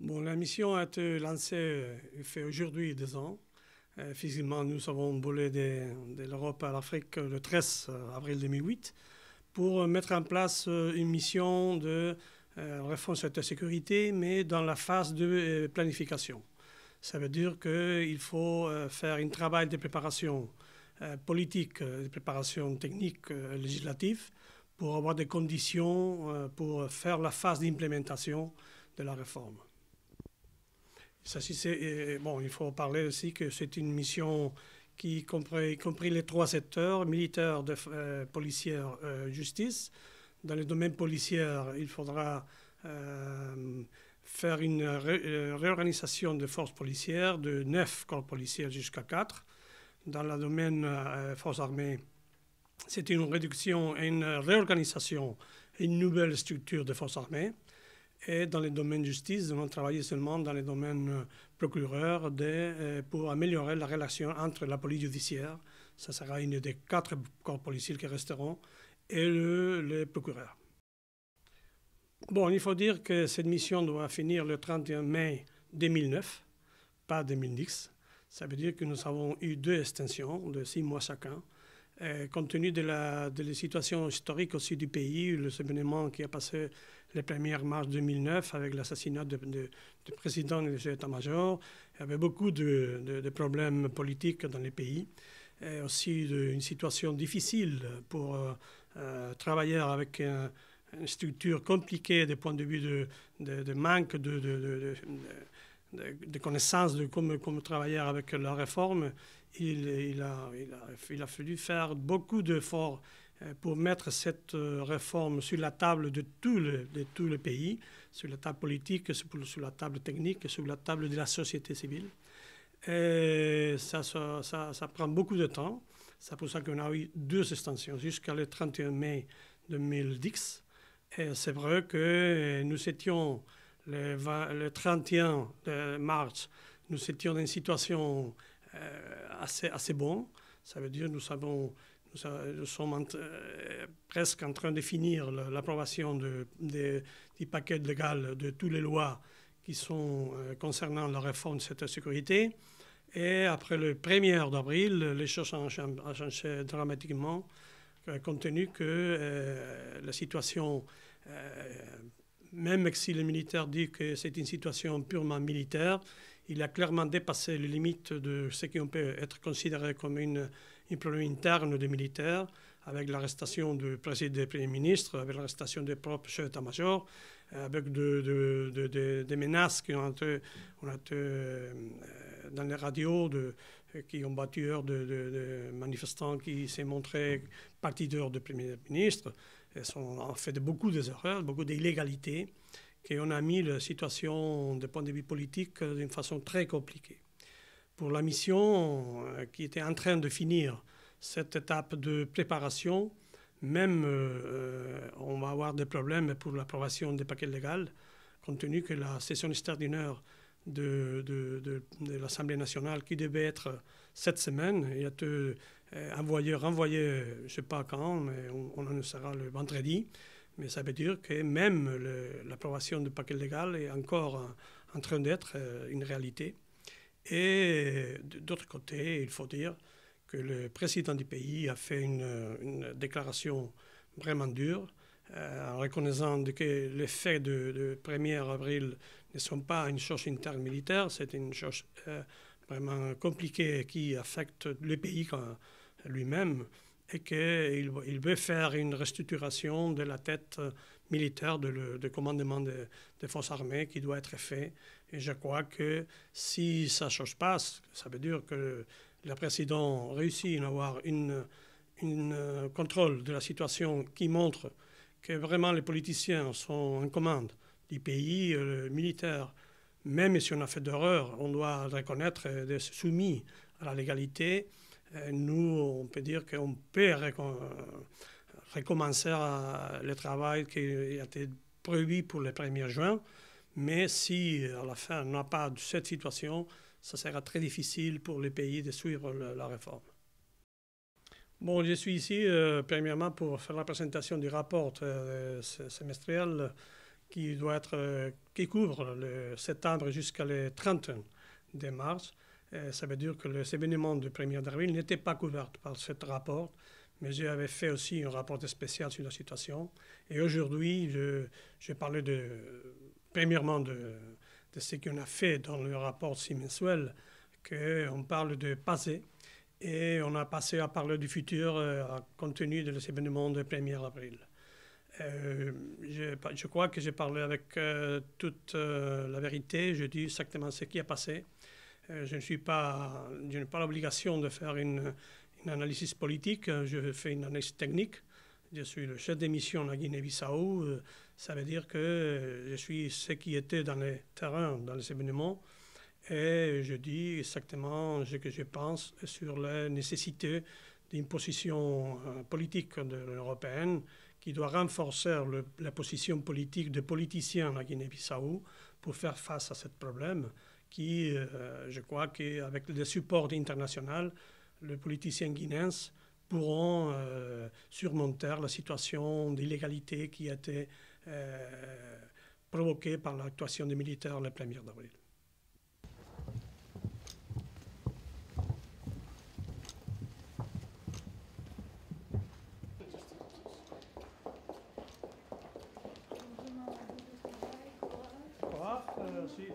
Bon, la mission a été lancée, il fait aujourd'hui 2 ans. Physiquement, nous avons volé de l'Europe à l'Afrique le 13 avril 2008 pour mettre en place une mission de réforme de la sécurité, mais dans la phase de planification. Ça veut dire qu'il faut faire un travail de préparation politique, de préparation technique, législative, pour avoir des conditions pour faire la phase d'implémentation de la réforme. Il faut parler aussi que c'est une mission qui compris les 3 secteurs, militaire, policière, justice. Dans le domaine policier, il faudra faire une réorganisation des forces policières de 9 corps policiers jusqu'à 4. Dans le domaine forces armées, c'est une réduction et une réorganisation et une nouvelle structure des forces armées. Et dans le domaine justice, nous allons travailler seulement dans le domaine procureur pour améliorer la relation entre la police judiciaire, ça sera une des 4 corps policiers qui resteront, et le procureur. Bon, il faut dire que cette mission doit finir le 31 mai 2009, pas 2010. Ça veut dire que nous avons eu 2 extensions de 6 mois chacun. Compte tenu de la situation historique aussi du pays, le événement qui a passé le 1er mars 2009 avec l'assassinat du président et du chef d'état-major, il y avait beaucoup de problèmes politiques dans le pays, et aussi une situation difficile pour travailler avec une structure compliquée du point de vue de manque de connaissances de comment travailler avec la réforme. Il a fallu faire beaucoup d'efforts pour mettre cette réforme sur la table de tout le pays, sur la table politique, sur la table technique, sur la table de la société civile. Et ça prend beaucoup de temps. C'est pour ça qu'on a eu 2 extensions jusqu'à le 31 mai 2010. Et c'est vrai que nous étions le 31 mars, nous étions dans une situation assez bonne. Ça veut dire que nous sommes presque en train de finir l'approbation du paquet légal de toutes les lois qui sont concernant la réforme de cette sécurité. Et après le 1er d'avril, les choses ont changé dramatiquement, compte tenu que la situation, même si le militaire dit que c'est une situation purement militaire, il a clairement dépassé les limites de ce qui peut être considéré comme un problème interne des militaires, avec l'arrestation du président et du Premier ministre, avec l'arrestation des propres chefs d'état-major, avec des menaces qui ont été dans les radios, qui ont battu de manifestants qui s'est montré partisans du Premier ministre. Ils ont fait beaucoup d'erreurs, beaucoup d'illégalités, qu'on a mis la situation du point de vue politique d'une façon très compliquée. Pour la mission qui était en train de finir cette étape de préparation, même on va avoir des problèmes pour l'approbation des paquets légaux, compte tenu que la session extraordinaire de l'Assemblée nationale qui devait être cette semaine, il a été renvoyé, je ne sais pas quand, mais on en sera le vendredi. Mais ça veut dire que même l'approbation du paquet légal est encore en train d'être une réalité. Et d'autre côté, il faut dire que le président du pays a fait une déclaration vraiment dure, en reconnaissant que les faits du 1er avril ne sont pas une chose interne militaire, c'est une chose vraiment compliquée qui affecte le pays lui-même, et qu'il veut faire une restructuration de la tête militaire de commandement des forces armées qui doit être fait. Et je crois que si ça ne change pas, ça veut dire que le président réussit à avoir un contrôle de la situation qui montre que vraiment les politiciens sont en commande du pays, militaire. Même si on a fait d'erreurs, on doit reconnaître et être soumis à la légalité. Nous, on peut dire qu'on peut recommencer le travail qui a été prévu pour le 1er juin, mais si à la fin on n'a pas de cette situation, ça sera très difficile pour le pays de suivre la réforme. Bon, je suis ici premièrement pour faire la présentation du rapport semestriel qui couvre le septembre jusqu'à le 30 de mars. Ça veut dire que les événements du 1er avril n'étaient pas couverts par ce rapport, mais j'avais fait aussi un rapport spécial sur la situation. Et aujourd'hui, je parlais premièrement de ce qu'on a fait dans le rapport mensuel, qu'on parle de passé, et on a passé à parler du futur compte tenu des événements du 1er avril. Je crois que j'ai parlé avec toute la vérité, je dis exactement ce qui a passé. Je n'ai pas l'obligation de faire une analyse politique, je fais une analyse technique. Je suis le chef de mission à Guinée-Bissau, ça veut dire que je suis ce qui était dans le terrain, dans les événements, et je dis exactement ce que je pense sur la nécessité d'une position politique de l'Union européenne qui doit renforcer la position politique des politiciens à Guinée-Bissau pour faire face à ce problème qui, je crois qu'avec le support international, les politiciens guinéens pourront surmonter la situation d'illégalité qui a été provoquée par l'actuation des militaires le 1er avril. Sì.